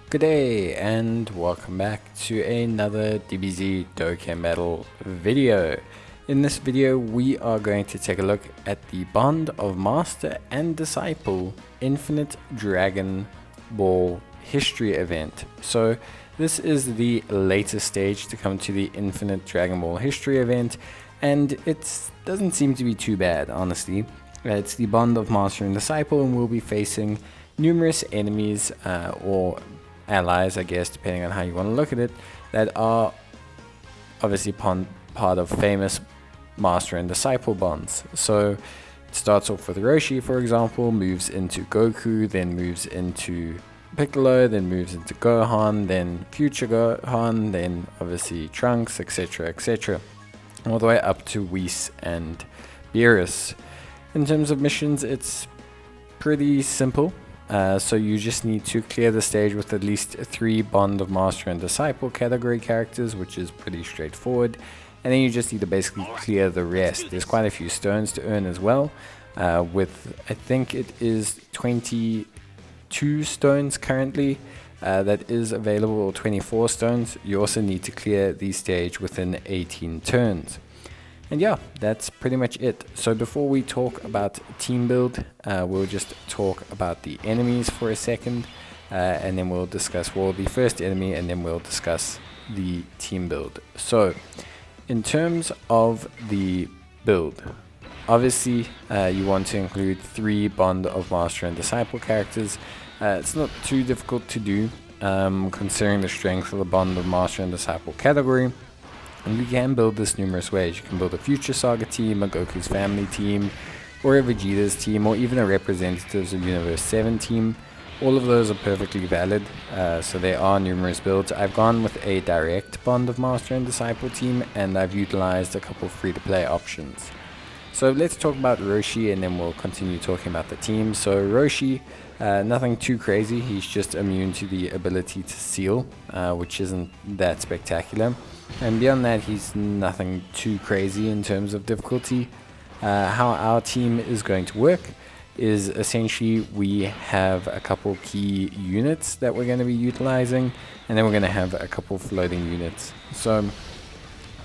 Good day and welcome back to another DBZ Dokkan Battle video. In this video we are going to take a look at the Bond of Master and Disciple Infinite Dragon Ball History event. So this is the latest stage to come to the Infinite Dragon Ball History event, and it doesn't seem to be too bad, honestly. It's the Bond of Master and Disciple, and we'll be facing numerous enemies or allies, I guess, depending on how you want to look at it, that are obviously part of famous Master and Disciple bonds. So it starts off with Roshi, for example, moves into Goku, then moves into Piccolo, then moves into Gohan, then future Gohan, then obviously Trunks, etc., etc., all the way up to Whis and Beerus. In terms of missions, it's pretty simple. So you just need to clear the stage with at least 3 Bond of Master and Disciple category characters, which is pretty straightforward. And then you just need to basically clear the rest. There's quite a few stones to earn as well, with I think it is 22 stones currently that is available, or 24 stones. You also need to clear the stage within 18 turns. And yeah, that's pretty much it. So before we talk about team build, we'll just talk about the enemies for a second, and then we'll discuss the first enemy, and then we'll discuss the team build. So in terms of the build, obviously you want to include 3 Bond of Master and Disciple characters. It's not too difficult to do, considering the strength of the Bond of Master and Disciple category. And you can build this numerous ways. You can build a Future Saga team, a Goku's Family team, or a Vegeta's team, or even a Representatives of Universe 7 team. All of those are perfectly valid, so there are numerous builds. I've gone with a direct Bond of Master and Disciple team, and I've utilized a couple free-to-play options. So let's talk about Roshi, and then we'll continue talking about the team. So Roshi, nothing too crazy. He's just immune to the ability to seal, which isn't that spectacular. And beyond that, he's nothing too crazy in terms of difficulty. How our team is going to work is essentially we have a couple key units that we're going to be utilizing, and then we're going to have a couple floating units. So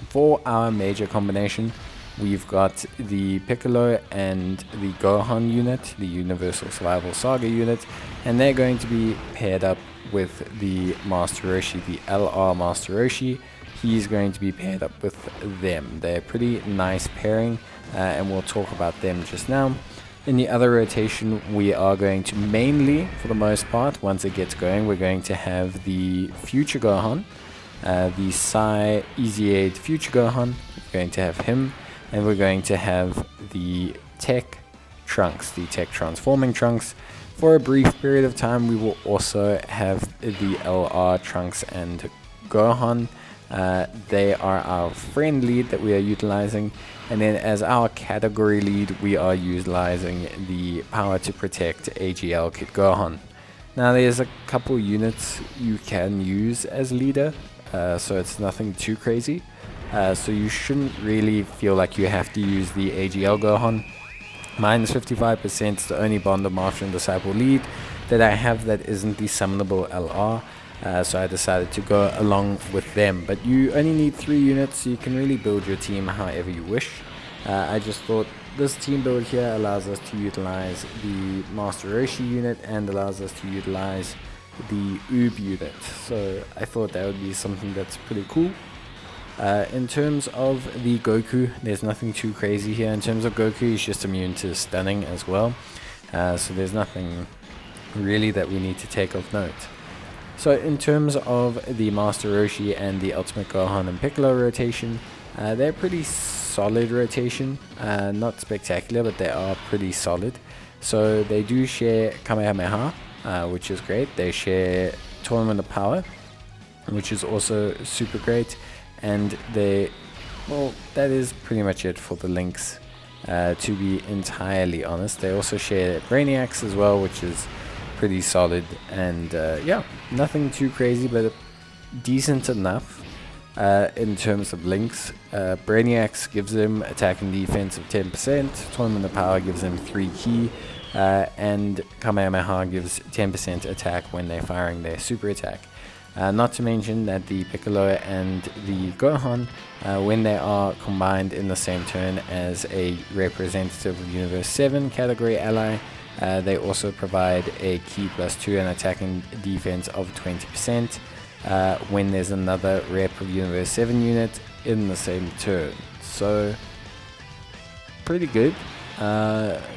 for our major combination, we've got the Piccolo and the Gohan unit, the Universal Survival Saga unit, and they're going to be paired up with the Master Roshi, the LR Master Roshi. He's going to be paired up with them. They're a pretty nice pairing, and we'll talk about them just now. In the other rotation, we are going to mainly, for the most part, once it gets going, we're going to have the Future Gohan, the Sai Easy Future Gohan. We're going to have him, and we're going to have the Tech Trunks, the Tech Transforming Trunks. For a brief period of time, we will also have the LR Trunks and Gohan. They are our friend lead that we are utilizing, and then as our category lead we are utilizing the Power to Protect AGL Kid Gohan. Now there's a couple units you can use as leader, so it's nothing too crazy, so you shouldn't really feel like you have to use the AGL Gohan. Mine is 55%, it's the only Bond of Master and Disciple lead that I have that isn't the summonable LR. So I decided to go along with them. But you only need 3 units, so you can really build your team however you wish. I just thought this team build here allows us to utilize the Master Roshi unit and allows us to utilize the Oob unit. So I thought that would be something that's pretty cool. In terms of the Goku, there's nothing too crazy here. In terms of Goku, he's just immune to stunning as well. So there's nothing really that we need to take of note. So in terms of the Master Roshi and the Ultimate Gohan and Piccolo rotation, they're pretty solid rotation. Not spectacular, but they are pretty solid. So they do share Kamehameha, which is great. They share Tournament of Power, which is also super great. And that is pretty much it for the links, to be entirely honest. They also share Brainiacs as well, which is pretty solid, and yeah, nothing too crazy, but decent enough in terms of links. Brainiacs gives him attack and defense of 10%, Tournament of Power gives him 3 key, and Kamehameha gives 10% attack when they're firing their super attack. Not to mention that the Piccolo and the Gohan, when they are combined in the same turn as a representative of Universe 7 category ally, they also provide a Ki +2 and attack and defense of 20% when there's another rep of Universe 7 unit in the same turn. So, pretty good.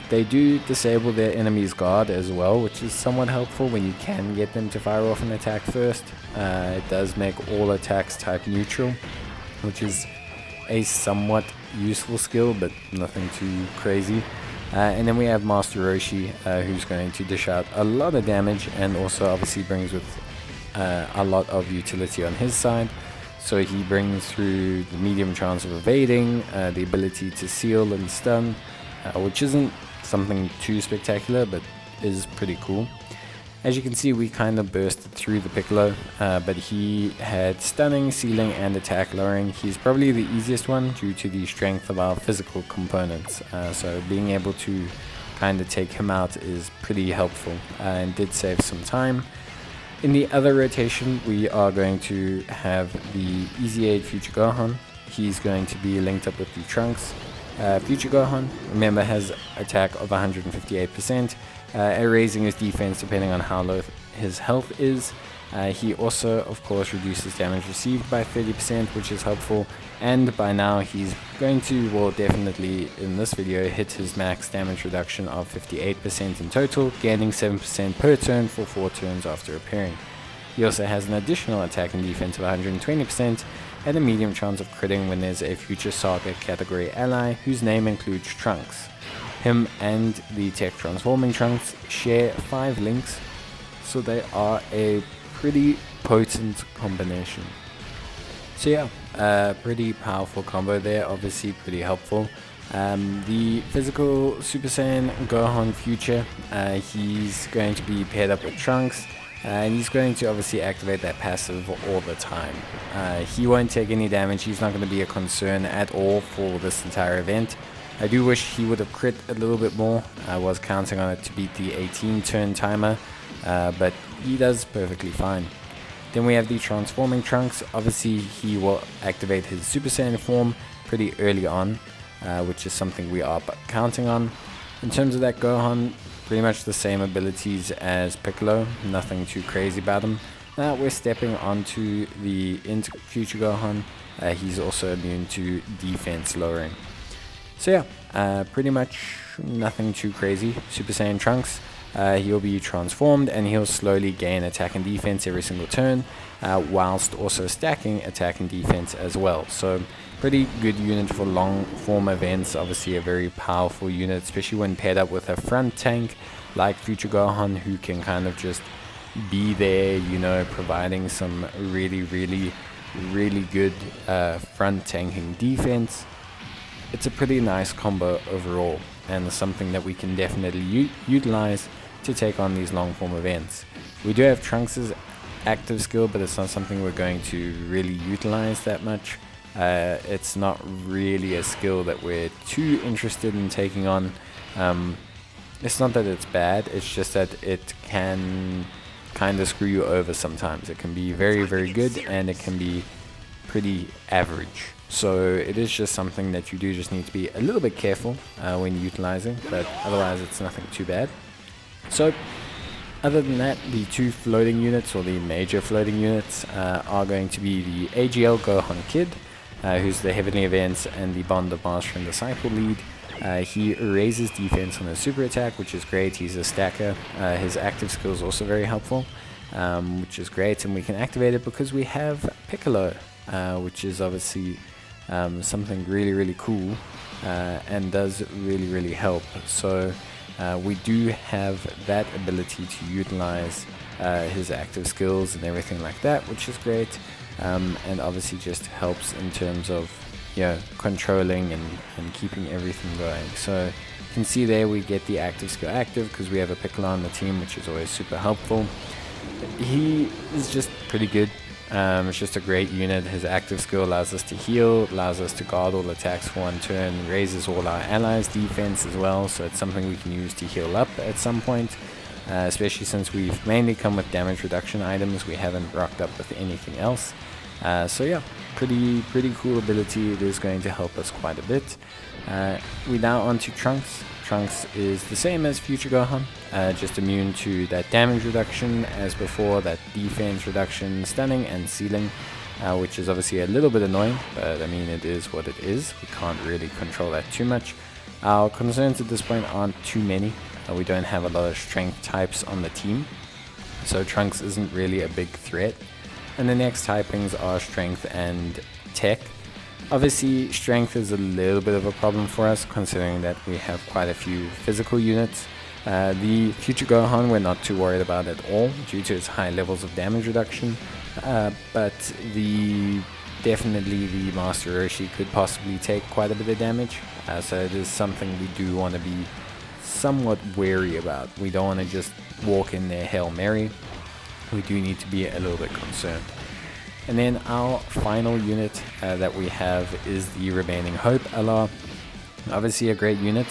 They do disable their enemy's guard as well, which is somewhat helpful when you can get them to fire off an attack first. It does make all attacks type neutral, which is a somewhat useful skill, but nothing too crazy. And then we have Master Roshi, who's going to dish out a lot of damage and also obviously brings with a lot of utility on his side. So he brings through the medium chance of evading, the ability to seal and stun, which isn't something too spectacular, but is pretty cool. As you can see, we kind of bursted through the Piccolo, but he had stunning, sealing, and attack lowering. He's probably the easiest one due to the strength of our physical components, so being able to kind of take him out is pretty helpful, and did save some time. In the other rotation, we are going to have the Easy Aid Future Gohan. He's going to be linked up with the Trunks. Future Gohan, remember, has attack of 158%, raising his defense depending on how low his health is. He also, of course, reduces damage received by 30%, which is helpful. And by now, he's going to, well, definitely in this video, hit his max damage reduction of 58% in total, gaining 7% per turn for 4 turns after appearing. He also has an additional attack and defense of 120%, and a medium chance of critting when there's a future Saga category ally whose name includes Trunks. Him and the Tech Transforming Trunks share 5 links, so they are a pretty potent combination. So yeah, pretty powerful combo there, obviously pretty helpful. The physical Super Saiyan Gohan Future, he's going to be paired up with Trunks, and he's going to obviously activate that passive all the time. He won't take any damage, he's not going to be a concern at all for this entire event. I do wish he would have crit a little bit more. I was counting on it to beat the 18 turn timer, but he does perfectly fine. Then we have the Transforming Trunks. Obviously he will activate his Super Saiyan form pretty early on, which is something we are counting on. In terms of that Gohan, pretty much the same abilities as Piccolo, nothing too crazy about him. Now we're stepping onto the Future Gohan. He's also immune to defense lowering. So yeah, pretty much nothing too crazy. Super Saiyan Trunks, he'll be transformed and he'll slowly gain attack and defense every single turn, whilst also stacking attack and defense as well. So pretty good unit for long form events, obviously a very powerful unit, especially when paired up with a front tank like Future Gohan, who can kind of just be there, you know, providing some really good front tanking defense. It's a pretty nice combo overall, and something that we can definitely utilize to take on these long form events. We do have Trunks' active skill, but it's not something we're going to really utilize that much. It's not really a skill that we're too interested in taking on. It's not that it's bad, it's just that it can kind of screw you over sometimes. It can be very good, and it can be pretty average. So it is just something that you do just need to be a little bit careful when utilizing, but otherwise it's nothing too bad. So other than that, the 2 floating units, or the major floating units, are going to be the AGL Gohan Kid, who's the Heavenly Events and the Bond of Master and Disciple lead. He raises defense on his super attack, which is great. He's a stacker. His active skill is also very helpful, which is great, and we can activate it because we have Piccolo, which is obviously something really cool, and does really help. So we do have that ability to utilize his active skills and everything like that, which is great, and obviously just helps in terms of, you know, controlling and keeping everything going. So you can see there we get the active skill active because we have a Piccolo on the team, which is always super helpful. He is just pretty good. It's just a great unit. His active skill allows us to heal, allows us to guard all attacks for 1 turn, raises all our allies' defense as well, so it's something we can use to heal up at some point, especially since we've mainly come with damage reduction items. We haven't rocked up with anything else. So yeah, pretty cool ability. It is going to help us quite a bit. We're now on to Trunks. Trunks is the same as Future Gohan, just immune to that damage reduction as before, that defense reduction, stunning and sealing, which is obviously a little bit annoying, but I mean it is what it is. We can't really control that too much. Our concerns at this point aren't too many. We don't have a lot of strength types on the team, so Trunks isn't really a big threat. And the next typings are strength and tech. Obviously, strength is a little bit of a problem for us, considering that we have quite a few physical units. The Future Gohan we're not too worried about at all, due to its high levels of damage reduction. But definitely the Master Roshi could possibly take quite a bit of damage. So it is something we do want to be somewhat wary about. We don't want to just walk in there Hail Mary. We do need to be a little bit concerned. And then our final unit that we have is the Remaining Hope LR. Obviously a great unit.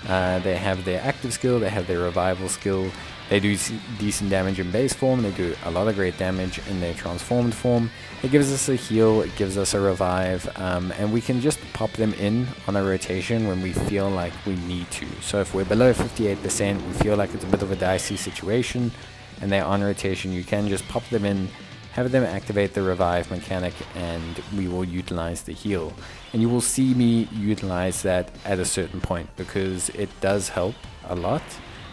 They have their active skill, they have their revival skill, they do decent damage in base form, they do a lot of great damage in their transformed form. It gives us a heal, it gives us a revive, and we can just pop them in on a rotation when we feel like we need to. So if we're below 58%, we feel like it's a bit of a dicey situation, and they're on rotation, you can just pop them in, have them activate the revive mechanic, and we will utilize the heal. And you will see me utilize that at a certain point, because it does help a lot.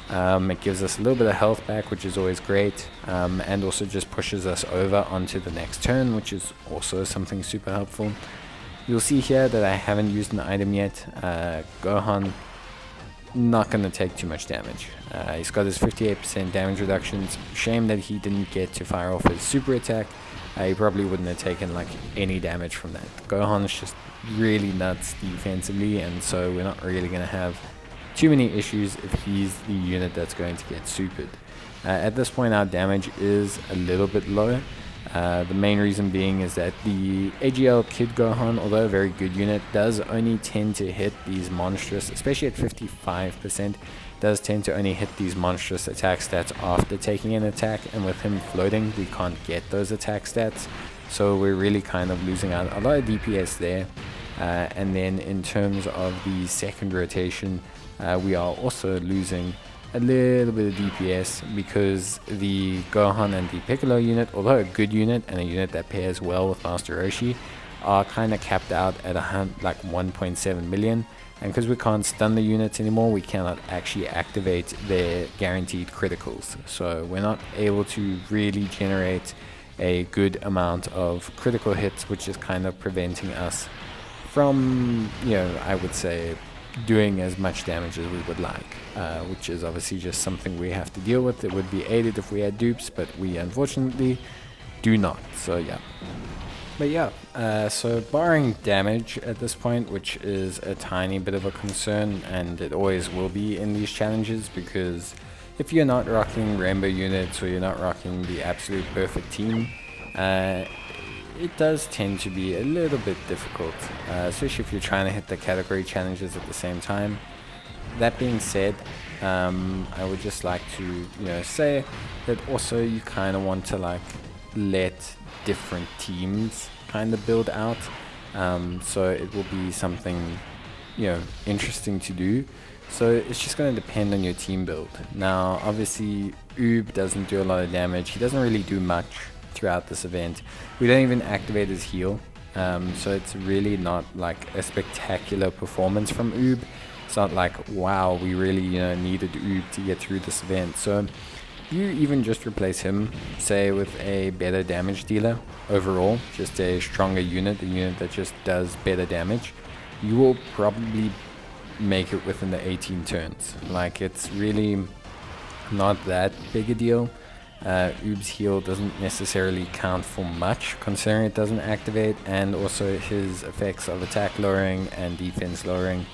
It gives us a little bit of health back, which is always great, and also just pushes us over onto the next turn, which is also something super helpful. You'll see here that I haven't used an item yet. Gohan, not going to take too much damage. He's got his 58% damage reductions. Shame that he didn't get to fire off his super attack. He probably wouldn't have taken like any damage from that. Gohan's just really nuts defensively, and so we're not really going to have too many issues if he's the unit that's going to get supered. At this point our damage is a little bit low. The main reason being is that the AGL Kid Gohan, although a very good unit, does only tend to hit these monstrous, especially at 55%, does tend to only hit these monstrous attack stats after taking an attack, and with him floating we can't get those attack stats, so we're really kind of losing out a lot of DPS there. And then in terms of the second rotation, we are also losing a little bit of DPS because the Gohan and the Piccolo unit, although a good unit and a unit that pairs well with Master Roshi, are kind of capped out at like 1.7 million, and because we can't stun the units anymore, we cannot actually activate their guaranteed criticals, so we're not able to really generate a good amount of critical hits, which is kind of preventing us from, I would say, doing as much damage as we would like, which is obviously just something we have to deal with. It would be aided if we had dupes, but we unfortunately do not, so yeah. But yeah, so barring damage at this point, which is a tiny bit of a concern, and it always will be in these challenges, because if you're not rocking rainbow units or you're not rocking the absolute perfect team, it does tend to be a little bit difficult, especially if you're trying to hit the category challenges at the same time. That being said, I would just like to say that also you kind of want to like let different teams kind of build out, so it will be something interesting to do. So it's just going to depend on your team build. Now obviously Oob doesn't do a lot of damage, he doesn't really do much throughout this event. We don't even activate his heal, so it's really not like a spectacular performance from Oob. It's not like, wow, we really needed Oob to get through this event. So you even just replace him, say, with a better damage dealer overall, just a stronger unit, a unit that just does better damage, you will probably make it within the 18 turns. Like, it's really not that big a deal. Oob's heal doesn't necessarily count for much, considering it doesn't activate, and also his effects of attack lowering and defense lowering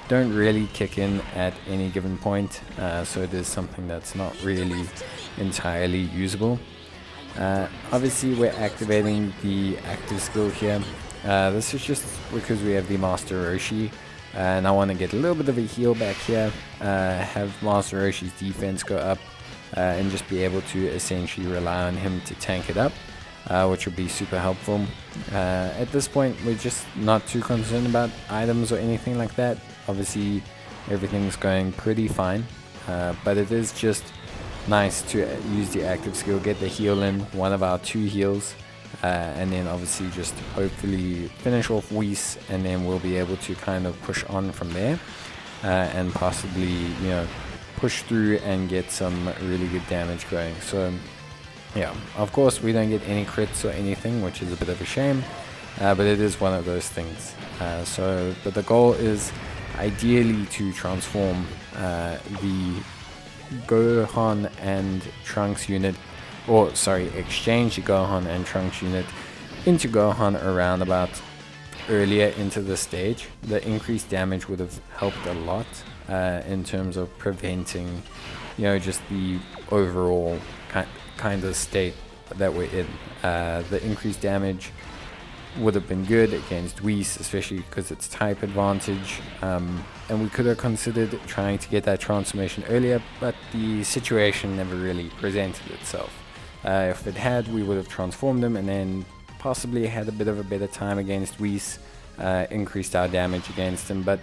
don't really kick in at any given point, so it is something that's not really entirely usable. Obviously we're activating the active skill here. This is just because we have the Master Roshi, and I want to get a little bit of a heal back here, have Master Roshi's defense go up, and just be able to essentially rely on him to tank it up, which will be super helpful. At this point we're just not too concerned about items or anything like that. Obviously everything's going pretty fine, but it is just nice to use the active skill, get the heal in, one of our 2 heals, and then obviously just hopefully finish off Whis, and then we'll be able to kind of push on from there, and possibly, you know, push through and get some really good damage going. So yeah, of course we don't get any crits or anything, which is a bit of a shame, but it is one of those things. But the goal is ideally to transform the Gohan and Trunks unit, or sorry, exchange the Gohan and Trunks unit into Gohan around about earlier into the stage. The increased damage would have helped a lot in terms of preventing, you know, just the overall kind of state that we're in. The increased damage would have been good against Whis, especially because it's type advantage, and we could have considered trying to get that transformation earlier, but the situation never really presented itself. If it had, we would have transformed them and then possibly had a bit of a better time against Whis, increased our damage against them, but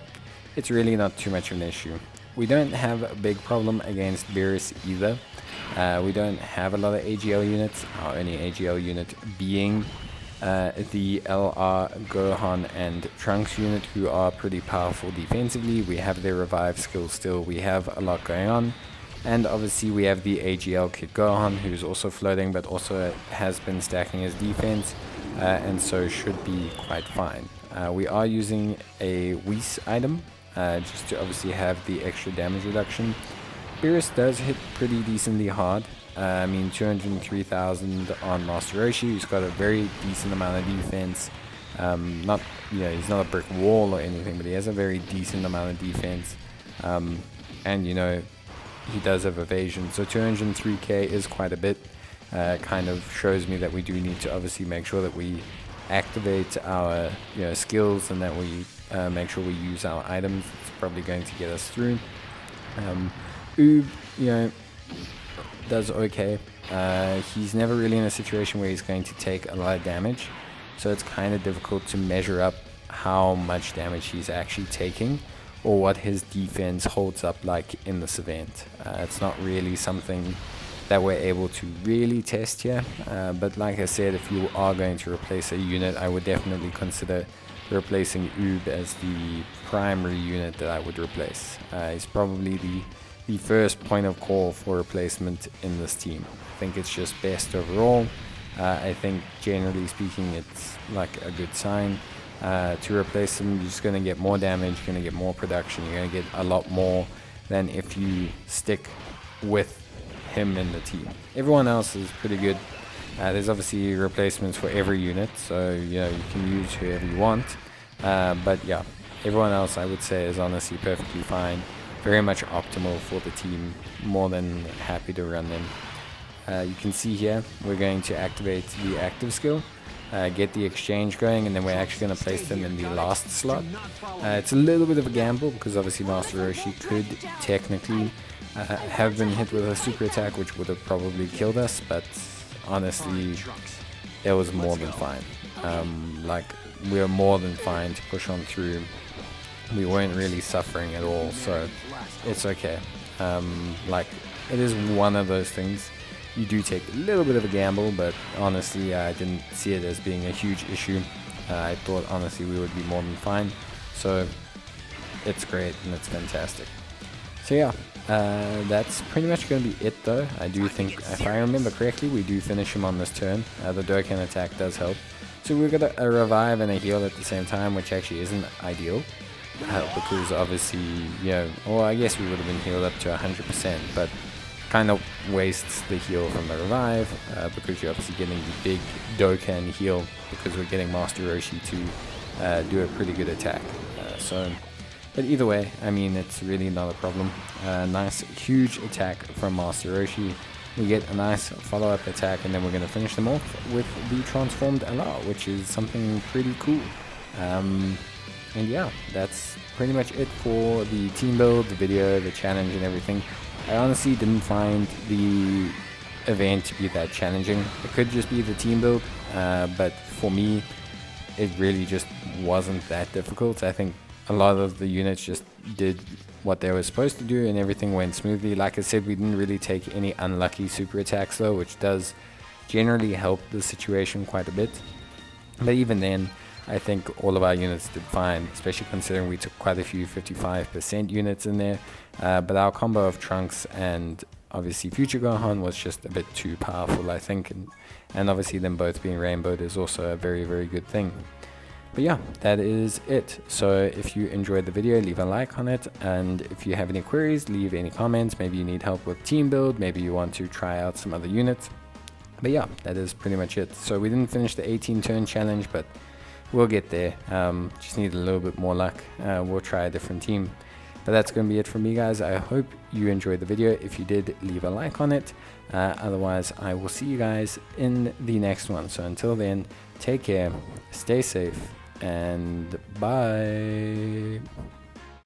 it's really not too much of an issue. We don't have a big problem against Beerus either. We don't have a lot of AGL units, our only AGL unit being the LR, Gohan and Trunks unit, who are pretty powerful defensively. We have their revive skill still, we have a lot going on, and obviously we have the AGL Kid Gohan, who's also floating but also has been stacking his defense, and so should be quite fine. We are using a Whis item just to obviously have the extra damage reduction. Beerus does hit pretty decently hard. I mean, 203,000 on Master Roshi, who's got a very decent amount of defense. Not, you know, he's not a brick wall or anything, but he has a very decent amount of defense. And, you know, he does have evasion, so 203k is quite a bit. Kind of shows me that we do need to obviously make sure that we activate our, you know, skills, and that we make sure we use our items. It's probably going to get us through. Oob, you know, does okay. He's never really in a situation where he's going to take a lot of damage, so it's kind of difficult to measure up how much damage he's actually taking or what his defense holds up like in this event. It's not really something that we're able to really test here, but like I said, if you are going to replace a unit, I would definitely consider replacing Oob as the primary unit that I would replace. He's probably the first point of call for replacement in this team. I think it's just best overall. I think generally speaking it's like a good sign. To replace him, you're just going to get more damage, you're going to get more production, you're going to get a lot more than if you stick with him in the team. Everyone else is pretty good. There's obviously replacements for every unit, so you know, you can use whoever you want. But yeah, everyone else I would say is honestly perfectly fine. Very much optimal for the team, more than happy to run them. You can see here we're going to activate the active skill, get the exchange going, and then we're actually going to place them in the last slot. It's a little bit of a gamble because obviously Master Roshi could technically have been hit with a super attack, which would have probably killed us, but honestly it was more than fine. Like, we were more than fine to push on through. We weren't really suffering at all, so it's okay. Like, it is one of those things. You do take a little bit of a gamble, but honestly I didn't see it as being a huge issue. I thought honestly we would be more than fine, so it's great and it's fantastic. So yeah, that's pretty much going to be it though. I do think, if I remember correctly, we do finish him on this turn. The Dokkan attack does help. So we've got a revive and a heal at the same time, which actually isn't ideal. Because obviously, you know, well, I guess we would have been healed up to 100%, but kind of wastes the heal from the revive, because you're obviously getting the big Dokkan heal, because we're getting Master Roshi to do a pretty good attack. But either way, I mean, it's really not a problem. Nice huge attack from Master Roshi. we get a nice follow-up attack, and then we're going to finish them off with the transformed LR, which is something pretty cool. And yeah, that's pretty much it for the team build, the video, the challenge, and everything. I honestly didn't find the event to be that challenging. It could just be the team build, but for me, it really just wasn't that difficult. I think a lot of the units just did what they were supposed to do, and everything went smoothly. Like I said, we didn't really take any unlucky super attacks though, which does generally help the situation quite a bit. But even then, I think all of our units did fine, especially considering we took quite a few 55% units in there. But our combo of Trunks and obviously Future Gohan was just a bit too powerful, I think. And obviously them both being rainbowed is also a very, very good thing. But yeah, that is it. So if you enjoyed the video, leave a like on it. And if you have any queries, leave any comments. Maybe you need help with team build. Maybe you want to try out some other units. But yeah, that is pretty much it. So we didn't finish the 18 turn challenge, but we'll get there. Just need a little bit more luck. We'll try a different team. But that's going to be it from me, guys. I hope you enjoyed the video. If you did, leave a like on it. Otherwise, I will see you guys in the next one. So until then, take care, stay safe, and bye.